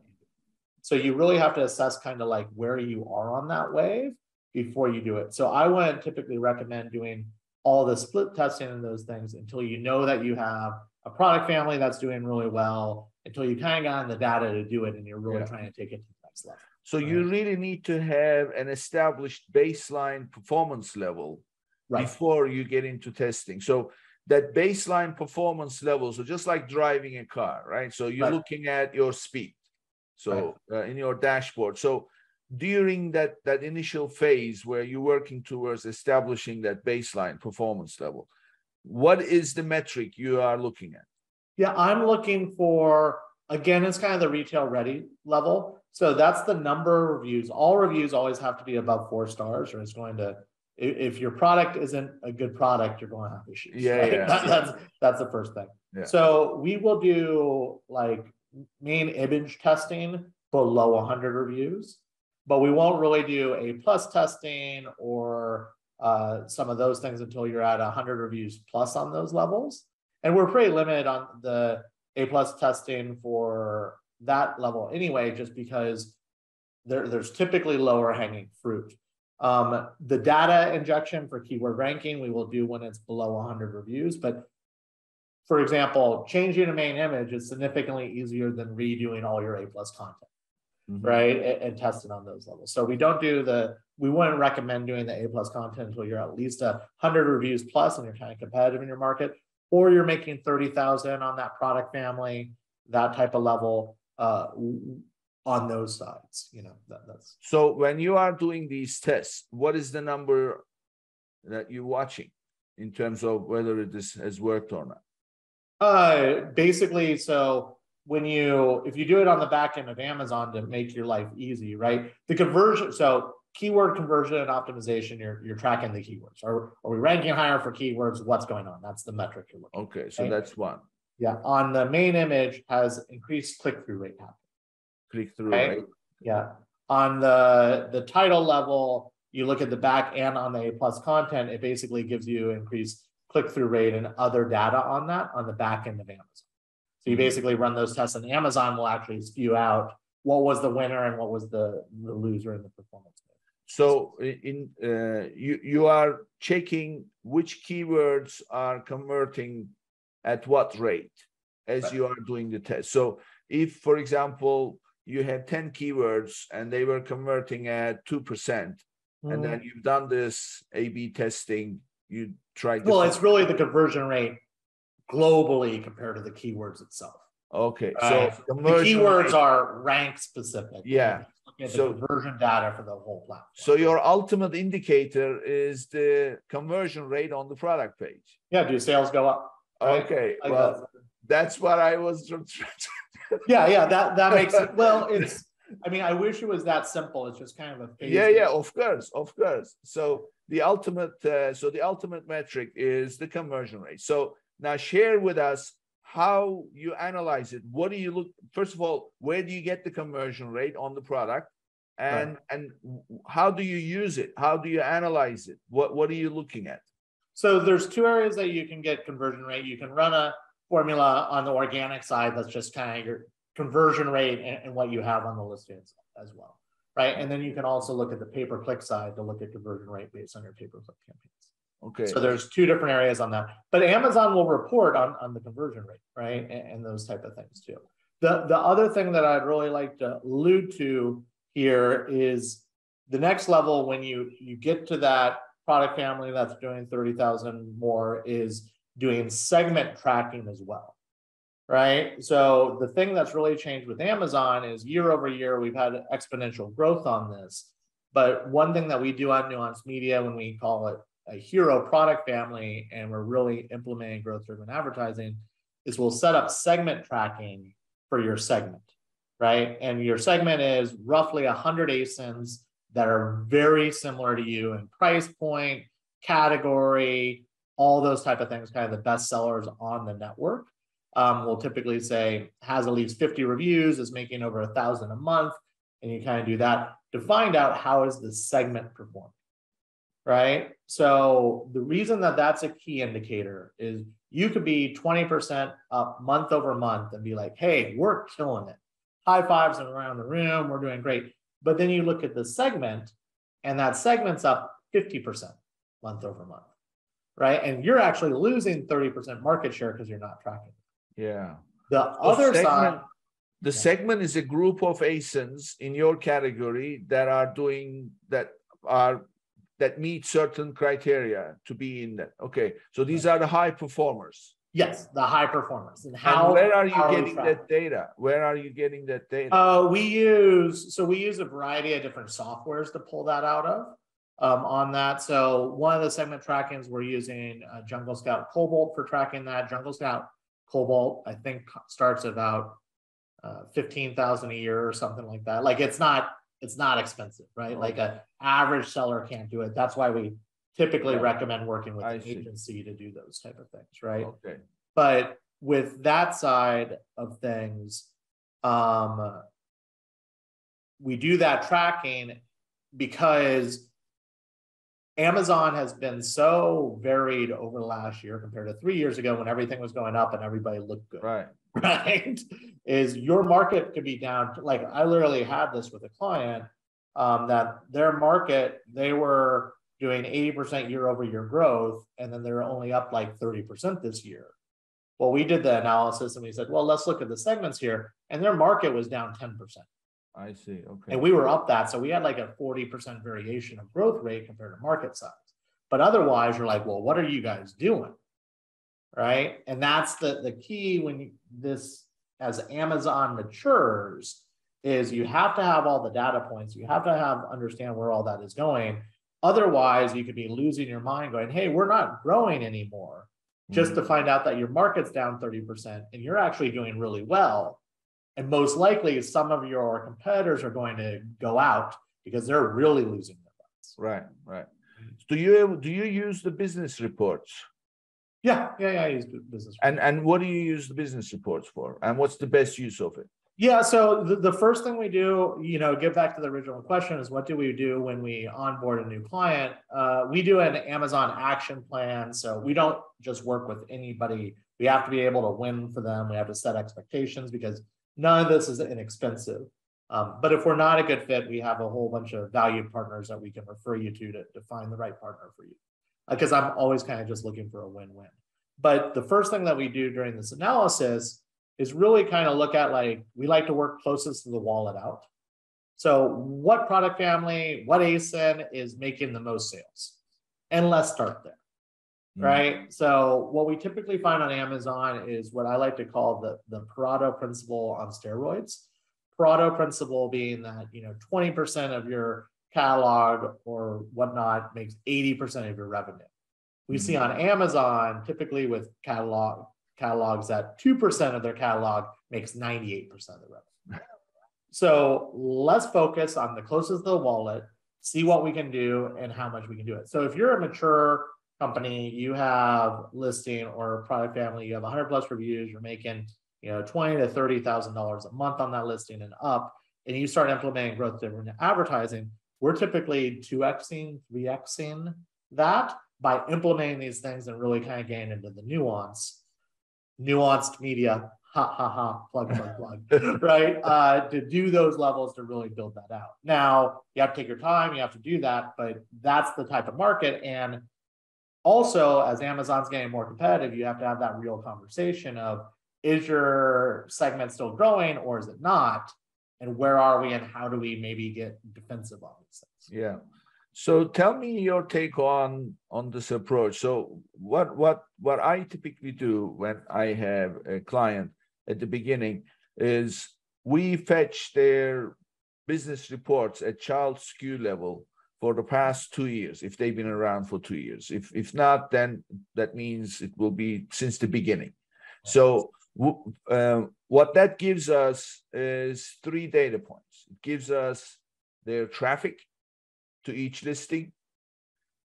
So you really have to assess kind of like where you are on that wave before you do it. So I wouldn't typically recommend doing all the split testing and those things until you know that you have a product family that's doing really well, until you kind of got in the data to do it and you're really trying to take it to the next level. So you really need to have an established baseline performance level before you get into testing. So that baseline performance level, so just like driving a car, right? So you're looking at your speed. So in your dashboard. So during that initial phase where you're working towards establishing that baseline performance level, what is the metric you are looking at? Yeah, I'm looking for, again, it's kind of the retail ready level. So that's the number of reviews. All reviews always have to be above 4 stars, or it's going to, if your product isn't a good product, you're going to have issues. That's the first thing. So we will do like main image testing below 100 reviews, but we won't really do A+ testing or some of those things until you're at 100 reviews plus on those levels. And we're pretty limited on the A+ testing for that level anyway, just because there's typically lower hanging fruit. The data injection for keyword ranking, we will do when it's below 100 reviews. But for example, changing a main image is significantly easier than redoing all your A+ content, right? And testing on those levels. So we wouldn't recommend doing the A+ content until you're at least 100 reviews plus and you're kind of competitive in your market, or you're making 30,000 on that product family, that type of level on those sides. You know, that's. So when you are doing these tests, what is the number that you're watching in terms of whether it has worked or not? Basically, so if you do it on the back end of Amazon to make your life easy, right? The conversion, so keyword conversion and optimization, you're tracking the keywords. Are we ranking higher for keywords? What's going on? That's the metric you're looking at. Okay, so that's one. Yeah, on the main image has increased click-through rate happening. Click-through rate. Yeah. On the title level, you look at the back and on the A+ content, it basically gives you increased click-through rate and other data on that on the back end of Amazon. So you basically run those tests, and Amazon will actually spew out what was the winner and what was the loser in the performance. So you are checking which keywords are converting at what rate as you are doing the test. So if, for example, you had 10 keywords and they were converting at 2%, and then you've done this A/B testing, you tried. Well, it's really the conversion rate globally compared to the keywords itself. Okay, so the keywords are rank specific. Yeah. So conversion data for the whole platform. So your ultimate indicator is the conversion rate on the product page. Yeah, do sales go up? Right? Okay, well, That's what I was. Yeah, that makes it. Well, I mean, I wish it was that simple. It's just kind of a phase. Yeah, of course. So the ultimate metric is the conversion rate. So now share with us how you analyze it. What do you look? First of all, where do you get the conversion rate on the product, and how do you use it? How do you analyze it? What are you looking at? So there's two areas that you can get conversion rate. You can run a formula on the organic side that's just kind of your conversion rate and what you have on the listings as well, right? And then you can also look at the pay-per-click side to look at conversion rate based on your pay-per-click campaigns. Okay. So there's two different areas on that, but Amazon will report on the conversion rate, right? And those type of things too. The other thing that I'd really like to allude to here is the next level when you get to that product family that's doing 30,000 more is doing segment tracking as well, right? So the thing that's really changed with Amazon is year over year, we've had exponential growth on this. But one thing that we do on Nuanced Media when we call it a hero product family, and we're really implementing growth-driven advertising, is we'll set up segment tracking for your segment, right? And your segment is roughly 100 ASINs that are very similar to you in price point, category, all those type of things, kind of the best sellers on the network. We'll typically say has at least 50 reviews, is making over 1,000 a month, and you kind of do that to find out how is the segment performing, right? So the reason that that's a key indicator is you could be 20% up month over month and be like, hey, we're killing it. High fives around the room, we're doing great. But then you look at the segment and that segment's up 50% month over month, right? And you're actually losing 30% market share because you're not tracking. Yeah. The other side. The segment is a group of ASINs in your category that are doing that meet certain criteria to be in that. Okay, so these are the high performers. Yes, the high performance. And where are you getting that data? Where are you getting that data? We use a variety of different softwares to pull that out of on that. So one of the segment trackings we're using Jungle Scout Cobalt for tracking that. Jungle Scout Cobalt, I think, starts at about 15,000 a year or something like that. Like it's not expensive, right? Okay. Like an average seller can't do it. That's why we typically recommend working with an agency to do those type of things, right? Okay. But with that side of things, we do that tracking because Amazon has been so varied over the last year compared to 3 years ago when everything was going up and everybody looked good. Right? Is your market could be down. Like I literally had this with a client that their market, they were doing 80% year over year growth, and then they're only up like 30% this year. Well, we did the analysis and we said, well, let's look at the segments here. And their market was down 10%. I see. Okay. And we were up that. So we had like a 40% variation of growth rate compared to market size. But otherwise, you're like, well, what are you guys doing? Right. And that's the key when as Amazon matures, is you have to have all the data points. You have to understand where all that is going. Otherwise, you could be losing your mind going, hey, we're not growing anymore, just to find out that your market's down 30% and you're actually doing really well. And most likely some of your competitors are going to go out because they're really losing their butts. Right. Do you use the business reports? Yeah, I use business reports. And what do you use the business reports for? And what's the best use of it? Yeah, so the first thing we do, get back to the original question is what do we do when we onboard a new client? We do an Amazon action plan. So we don't just work with anybody. We have to be able to win for them. We have to set expectations because none of this is inexpensive. But if we're not a good fit, we have a whole bunch of valued partners that we can refer you to find the right partner for you. Because I'm always kind of just looking for a win-win. But the first thing that we do during this analysis is really kind of look at we like to work closest to the wallet out. So what product family, what ASIN is making the most sales? And let's start there, right? So what we typically find on Amazon is what I like to call the Pareto principle on steroids. Pareto principle being that, 20% of your catalog or whatnot makes 80% of your revenue. We see on Amazon, typically with catalog catalogs that 2% of their catalog makes 98% of the revenue. So let's focus on the closest to the wallet, see what we can do and how much we can do it. So if you're a mature company, you have listing or product family, you have 100 plus reviews, you're making $20,000 to $30,000 a month on that listing and up, and you start implementing growth-driven advertising, we're typically 2xing, 3xing that by implementing these things and really kind of getting into the nuanced media, plug, right? To do those levels to really build that out. Now, you have to take your time, you have to do that, but that's the type of market. And also, as Amazon's getting more competitive, you have to have that real conversation of, is your segment still growing or is it not? And where are we and how do we maybe get defensive on these things? Yeah. So tell me your take on this approach. So what I typically do when I have a client at the beginning is we fetch their business reports at child SKU level for the past 2 years, if they've been around for 2 years. If not, then that means it will be since the beginning. So what that gives us is 3 data points. It gives us their traffic to each listing.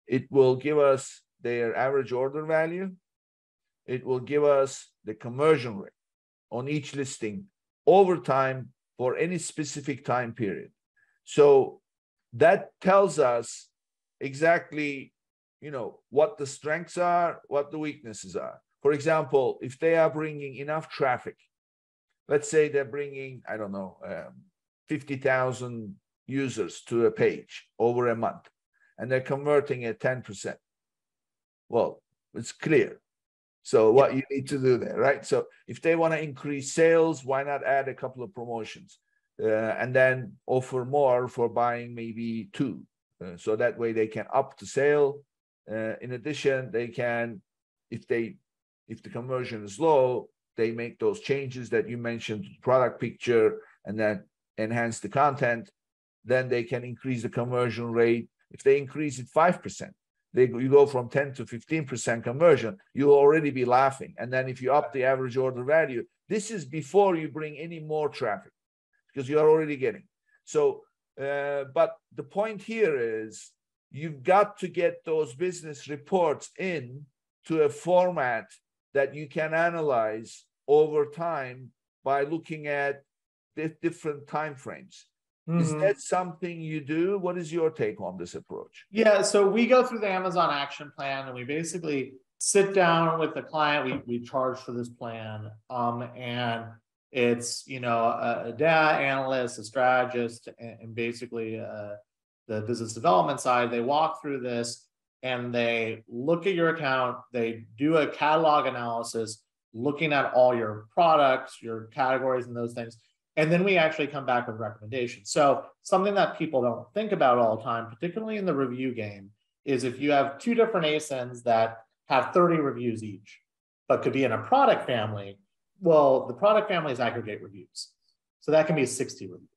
It will give us their average order value. It will give us the conversion rate on each listing over time for any specific time period. So that tells us exactly, what the strengths are, what the weaknesses are. For example, if they are bringing enough traffic, let's say they're bringing, 50,000 users to a page over a month, and they're converting at 10%. Well, it's clear. So what you need to do there, right? So if they want to increase sales, why not add a couple of promotions and then offer more for buying maybe 2? So that way they can up the sale. In addition, they can, if the conversion is low, they make those changes that you mentioned, product picture, and then enhance the content. Then they can increase the conversion rate. If they increase it 5%, you go from 10 to 15% conversion, you'll already be laughing. And then if you up the average order value, this is before you bring any more traffic because you're already getting. So, but the point here is you've got to get those business reports in to a format that you can analyze over time by looking at the different time frames. Is that something you do? What is your take on this approach? Yeah, so we go through the Amazon action plan and we basically sit down with the client. We charge for this plan, and it's a data analyst, a strategist, and basically the business development side. They walk through this and they look at your account. They do a catalog analysis, looking at all your products, your categories, and those things. And then we actually come back with recommendations. So something that people don't think about all the time, particularly in the review game, is if you have 2 different ASINs that have 30 reviews each, but could be in a product family, well, the product families aggregate reviews. So that can be 60 reviews.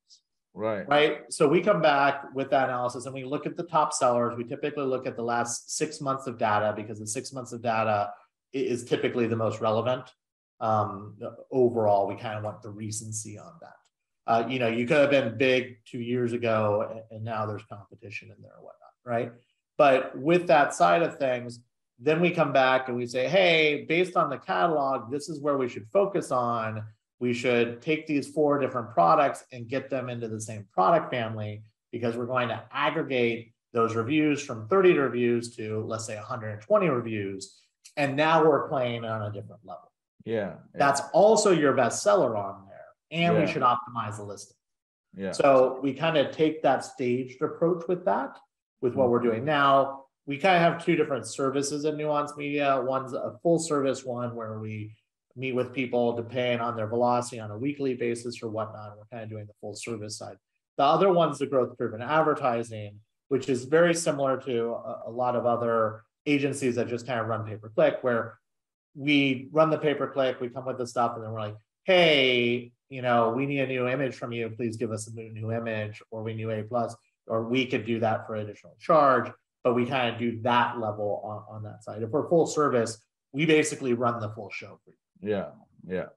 Right. So we come back with that analysis and we look at the top sellers. We typically look at the last 6 months of data because the 6 months of data is typically the most relevant. Overall, we kind of want the recency on that. You could have been big 2 years ago and now there's competition in there or whatnot, right? But with that side of things, then we come back and we say, hey, based on the catalog, this is where we should focus on. We should take these 4 different products and get them into the same product family because we're going to aggregate those reviews from 30 reviews to, let's say, 120 reviews. And now we're playing on a different level. Yeah. That's also your best seller on there. And we should optimize the listing. Yeah. So we kind of take that staged approach with that, with what we're doing now. We kind of have 2 different services in Nuanced Media. One's a full service one where we meet with people depending on their velocity on a weekly basis or whatnot. We're kind of doing the full service side. The other one's the growth-driven advertising, which is very similar to a lot of other agencies that just kind of run pay-per-click, where we run the pay-per-click, we come with the stuff, and then we're like, hey, we need a new image from you. Please give us a new image, or we need A+, or we could do that for additional charge. But we kind of do that level on that side. If we're full service, we basically run the full show for you. Yeah. Yeah.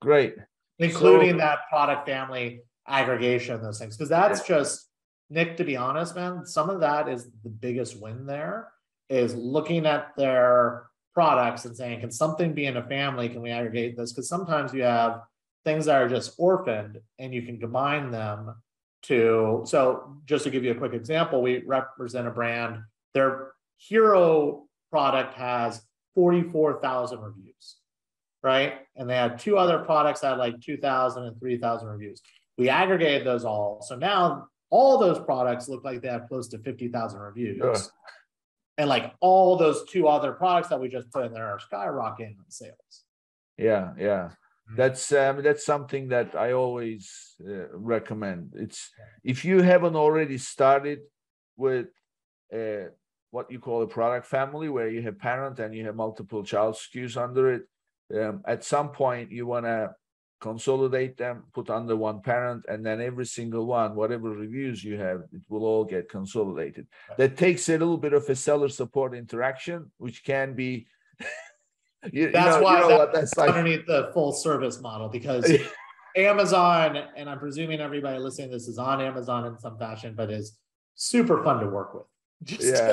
Great. Including So, that product family aggregation, those things. Because that's just, Nick, to be honest, man, some of that is the biggest win there, is looking at their products and saying, can something be in a family? Can we aggregate this? Because sometimes you have things that are just orphaned and you can combine them to, so just to give you a quick example, we represent a brand, their hero product has 44,000 reviews, right? And they had two other products that had like 2,000 and 3,000 reviews. We aggregated those all. So now all those products look like they have close to 50,000 reviews. sure. And like all those two other products that we just put in there are skyrocketing in sales. Yeah. Yeah. That's something that I always recommend. It's, if you haven't already started with what you call a product family, where you have parent and you have multiple child SKUs under it, at some point you want to consolidate them, put under one parent, and then every single one, whatever reviews you have, it will all get consolidated. Right. That takes a little bit of a seller support interaction, which can be That's why that's like underneath the full service model, because Amazon, and I'm presuming everybody listening to this is on Amazon in some fashion, but is super fun to work with. Just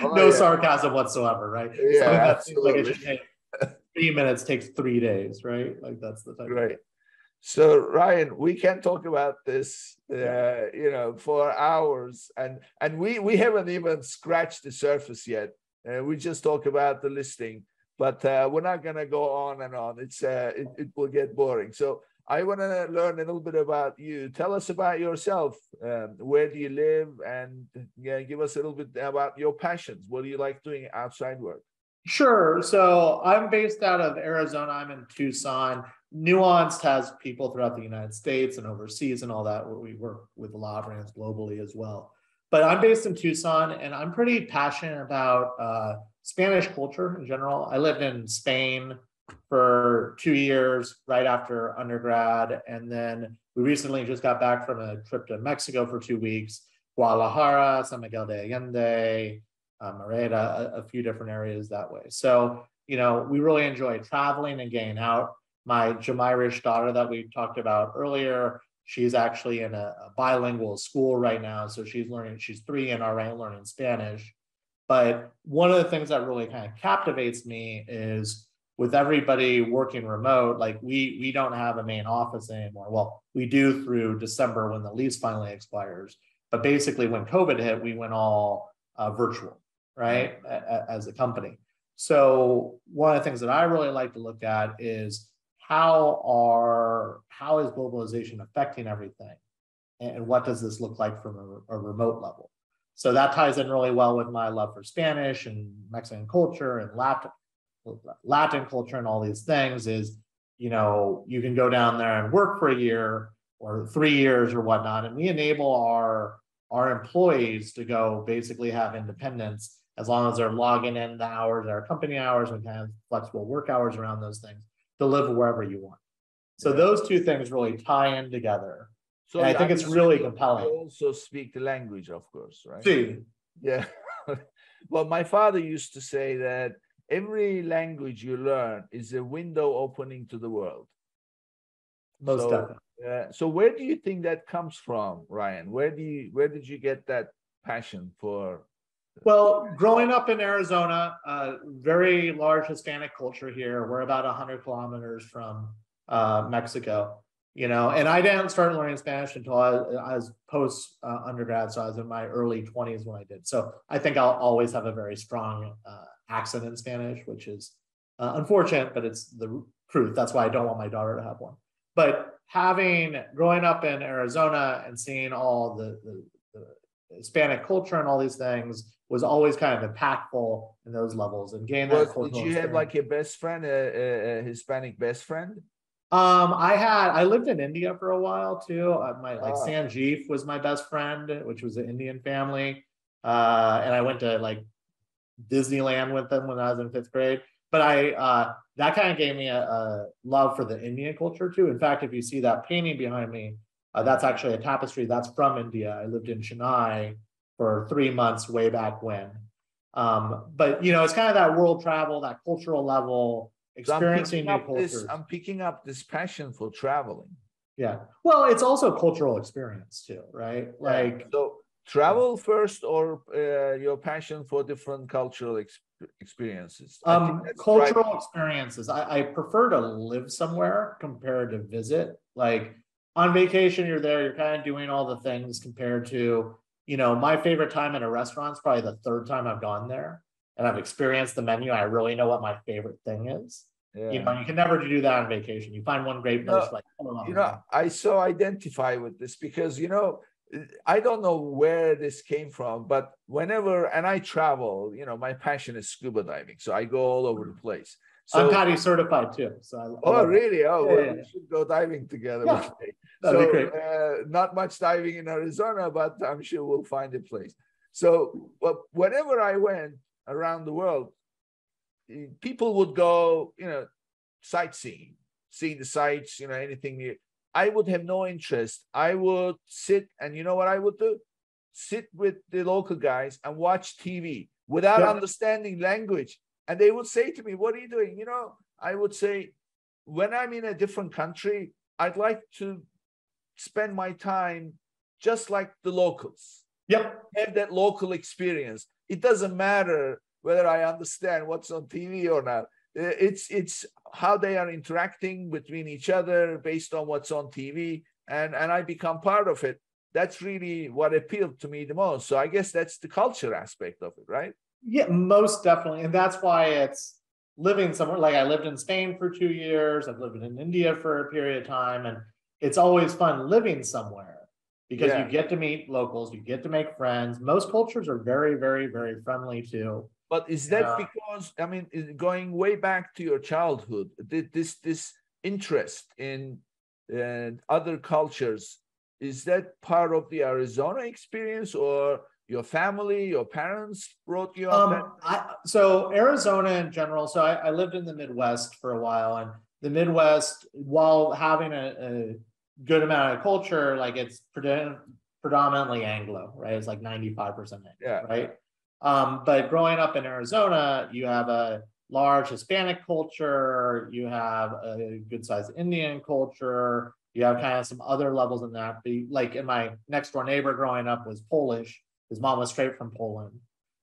no sarcasm whatsoever, right? Yeah, Something that absolutely. seems like it should take 3 minutes takes 3 days, right? Like that's the type. Right. So Ryan, we can talk about this, for hours, and we haven't even scratched the surface yet. We just talk about the listing, but we're not going to go on and on. It will get boring. So I want to learn a little bit about you. Tell us about yourself. Where do you live? And give us a little bit about your passions. What do you like doing outside work? Sure. So I'm based out of Arizona. I'm in Tucson. Nuanced has people throughout the United States and overseas and all that, where we work with a lot of brands globally as well. But I'm based in Tucson, and I'm pretty passionate about Spanish culture in general. I lived in Spain for 2 years right after undergrad. And then we recently just got back from a trip to Mexico for 2 weeks, Guadalajara, San Miguel de Allende, Merida, a few different areas that way. So, we really enjoy traveling and getting out. My Jamairish daughter that we talked about earlier, she's actually in a bilingual school right now. So she's 3 and already learning Spanish. But one of the things that really kind of captivates me is with everybody working remote, like we don't have a main office anymore. Well, we do through December when the lease finally expires. But basically when COVID hit, we went all virtual, right, as a company. So one of the things that I really like to look at is how is globalization affecting everything? And what does this look like from a remote level? So that ties in really well with my love for Spanish and Mexican culture and Latin culture and all these things is, you can go down there and work for a year or 3 years or whatnot. And we enable our employees to go basically have independence as long as they're logging in the hours, our company hours, and kind of flexible work hours around those things to live wherever you want. So those two things really tie in together. So I think it's really compelling. You also speak the language, of course, right? Sí. Yeah. Well, my father used to say that every language you learn is a window opening to the world. Most definitely. So where do you think that comes from, Ryan? Where did you get that passion for? Well, growing up in Arizona, very large Hispanic culture here. We're about 100 kilometers from Mexico, and I didn't start learning Spanish until I was post undergrad. So I was in my early 20s when I did. So I think I'll always have a very strong accent in Spanish, which is unfortunate, but it's the truth. That's why I don't want my daughter to have one. But growing up in Arizona and seeing all the Hispanic culture and all these things was always kind of impactful in those levels and gain that cultural experience. Did you have like a best friend, a Hispanic best friend? I lived in India for a while too. Sanjeev was my best friend, which was an Indian family. And I went to like Disneyland with them when I was in 5th grade. But that kind of gave me a love for the Indian culture too. In fact, if you see that painting behind me, that's actually a tapestry that's from India. I lived in Chennai for 3 months way back when. But it's kind of that world travel, that cultural level, experiencing new cultures. I'm picking up this passion for traveling. Yeah. Well, it's also cultural experience too, right? Yeah. Like, so travel first, or your passion for different cultural experiences? Cultural experiences. I prefer to live somewhere compared to visit. Like on vacation, you're there, you're kind of doing all the things compared to, my favorite time at a restaurant is probably the third time I've gone there and I've experienced the menu. I really know what my favorite thing is. Yeah. You can never do that on vacation. You find one great place, I so identify with this because, I don't know where this came from, but whenever, and I travel, my passion is scuba diving. So I go all over the place. So, I'm PADI certified too. So really? Oh, yeah. We should go diving together. Yeah. That'd be great. Not much diving in Arizona, but I'm sure we'll find a place. So whenever I went around the world, people would go, sightseeing, see the sights, anything new. I would have no interest. I would sit, and you know what I would do? Sit with the local guys and watch TV without understanding language. And they would say to me, "What are you doing?" I would say, when I'm in a different country, I'd like to spend my time just like the locals. Yep. Have that local experience. It doesn't matter whether I understand what's on TV or not. It's how they are interacting between each other based on what's on TV, and I become part of it. That's really what appealed to me the most. So I guess that's the culture aspect of it, right? Yeah, most definitely. And that's why it's living somewhere. Like I lived in Spain for 2 years. I've lived in India for a period of time. And it's always fun living somewhere because you get to meet locals, you get to make friends. Most cultures are very, very, very friendly too. But is that because, going way back to your childhood, this interest in other cultures, is that part of the Arizona experience, or your family, your parents brought you up? So Arizona in general, so I lived in the Midwest for a while, and the Midwest, while having a good amount of culture, like it's predominantly Anglo, right? It's like 95% Anglo, right? But growing up in Arizona, you have a large Hispanic culture, you have a good sized Indian culture, you have kind of some other levels in that. Like in my next door neighbor growing up was Polish. His mom was straight from Poland,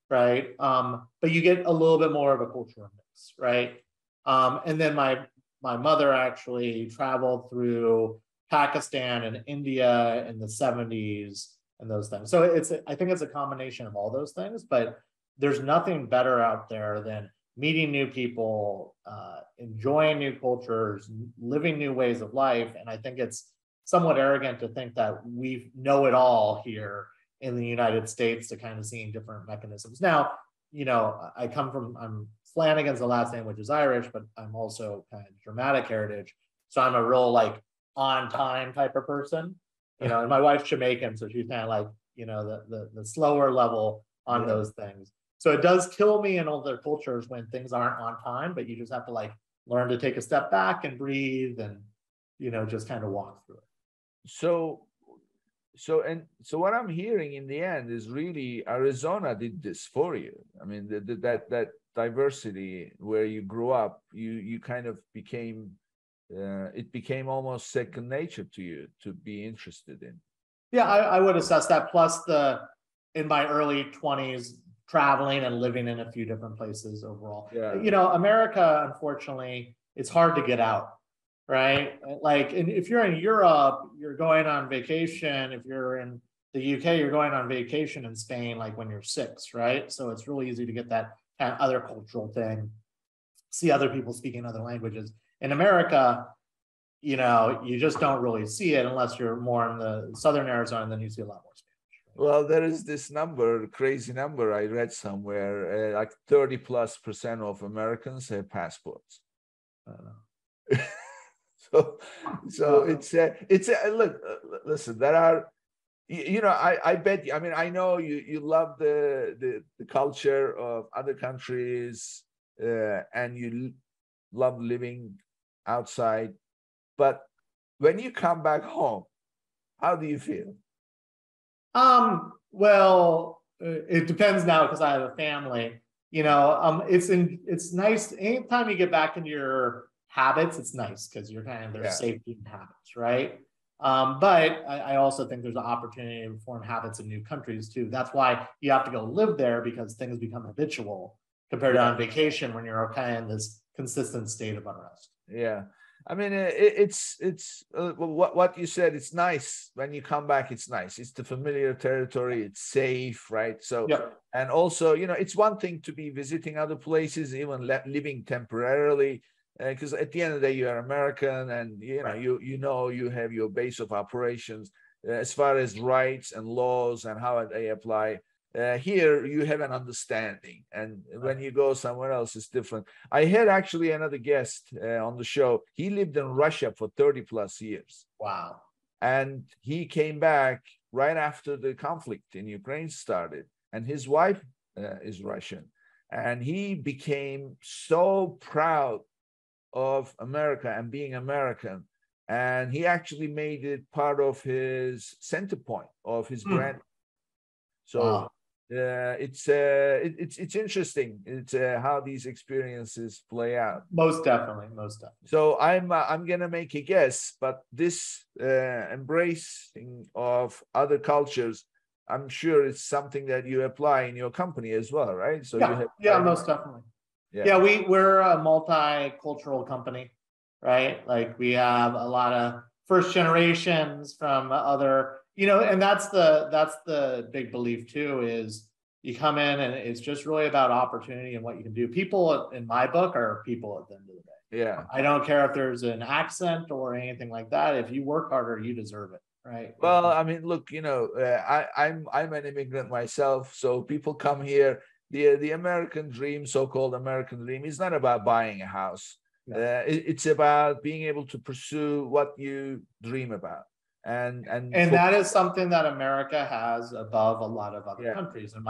right? But you get a little bit more of a cultural mix, right? And then my mother actually traveled through Pakistan and India in the 70s and those things. So I think it's a combination of all those things, but there's nothing better out there than meeting new people, enjoying new cultures, living new ways of life. And I think it's somewhat arrogant to think that we know it all here in the United States to kind of seeing different mechanisms. Now, I'm Flanagan's the last name, which is Irish, but I'm also kind of Germanic heritage. So I'm a real on time type of person, and my wife's Jamaican. So she's kind of like, the slower level on those things. So it does kill me in other cultures when things aren't on time, but you just have to learn to take a step back and breathe and, just kind of walk through it. So what I'm hearing in the end is really Arizona did this for you. I mean, that diversity where you grew up, you kind of became, it became almost second nature to you to be interested in. Yeah, I would assess that. Plus in my early 20s, traveling and living in a few different places overall. Yeah. America, unfortunately, it's hard to get out, right? And if you're in Europe, you're going on vacation. If you're in the UK, you're going on vacation in Spain, when you're 6, right? So it's really easy to get that kind of other cultural thing, see other people speaking other languages. In America, you just don't really see it unless you're more in the southern Arizona, and then you see a lot more Spanish. Well, there is this crazy number I read somewhere, 30+% of Americans have passports. So it's look, listen, there are, I bet you, I know you love the culture of other countries, and you love living outside, but when you come back home, how do you feel? Well, it depends now because I have a family. it's nice. Anytime you get back into your habits, it's nice because you're kind of there's safety in habits, right? But I also think there's an opportunity to form habits in new countries too. That's why you have to go live there, because things become habitual compared to on vacation when you're kind of in this consistent state of unrest. Yeah. I mean, it's what you said. It's nice when you come back. It's nice. It's the familiar territory. It's safe, right? So, and also, it's one thing to be visiting other places, even living temporarily, because at the end of the day, you're American, and you have your base of operations as far as rights and laws and how they apply. Here you have an understanding, and when you go somewhere else, it's different. I had actually another guest on the show. He lived in Russia for 30 plus years. Wow. And he came back right after the conflict in Ukraine started, and his wife is Russian, and he became so proud of America and being American, and he actually made it part of his center point of his brand. So it's interesting. It's how these experiences play out. Most definitely. So I'm gonna make a guess, but this embracing of other cultures, I'm sure it's something that you apply in your company as well, right? So most definitely. Yeah, we're a multicultural company, right? Like we have a lot of first generations from other. And that's the big belief too, is you come in and it's just really about opportunity and what you can do. People in my book are people at the end of the day. Yeah. I don't care if there's an accent or anything like that. If you work harder, you deserve it, right? Well, I mean, look, I'm an immigrant myself, so people come here. The American dream, so-called American dream, is not about buying a house. It's about being able to pursue what you dream about. And that is something that America has above a lot of other countries. And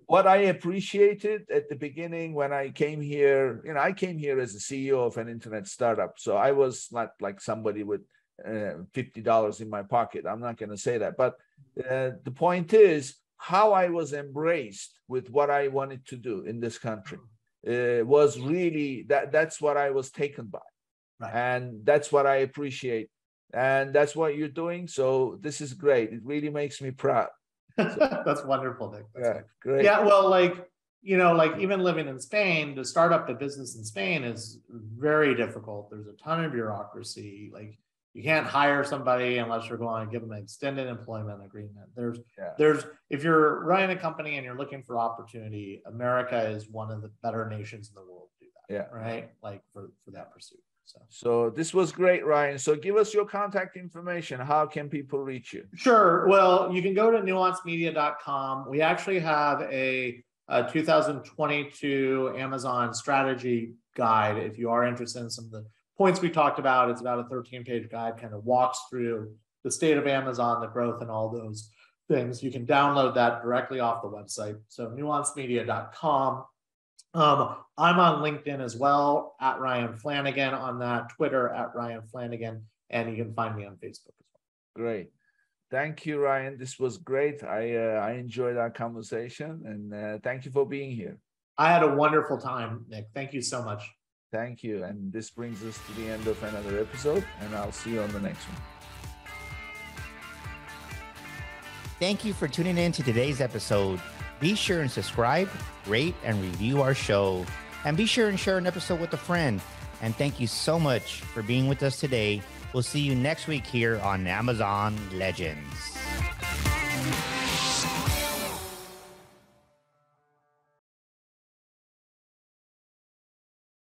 what I appreciated at the beginning when I came here, I came here as a CEO of an internet startup. So I was not like somebody with $50 in my pocket. I'm not going to say that. But the point is how I was embraced with what I wanted to do in this country. Was really that's what I was taken by. Right. And that's what I appreciate. And that's what you're doing. So this is great. It really makes me proud. So, that's wonderful, Nick. Great. Yeah, well, even living in Spain, to start up a business in Spain is very difficult. There's a ton of bureaucracy. Like you can't hire somebody unless you're going to give them an extended employment agreement. If you're running a company and you're looking for opportunity, America is one of the better nations in the world to do that. Yeah. Right. Like for that pursuit. So this was great, Ryan. So give us your contact information. How can people reach you? Sure. Well, you can go to nuancedmedia.com. We actually have a 2022 Amazon strategy guide. If you are interested in some of the points we talked about, it's about a 13-page guide, kind of walks through the state of Amazon, the growth, and all those things. You can download that directly off the website. So nuancedmedia.com. I'm on LinkedIn as well, at Ryan Flannagan, on that, Twitter at Ryan Flannagan, and you can find me on Facebook as well. Great. Thank you, Ryan. This was great. I enjoyed our conversation, and thank you for being here. I had a wonderful time, Nick. Thank you so much. Thank you. And this brings us to the end of another episode, and I'll see you on the next one. Thank you for tuning in to today's episode. Be sure and subscribe, rate, and review our show. And be sure and share an episode with a friend. And thank you so much for being with us today. We'll see you next week here on Amazon Legends.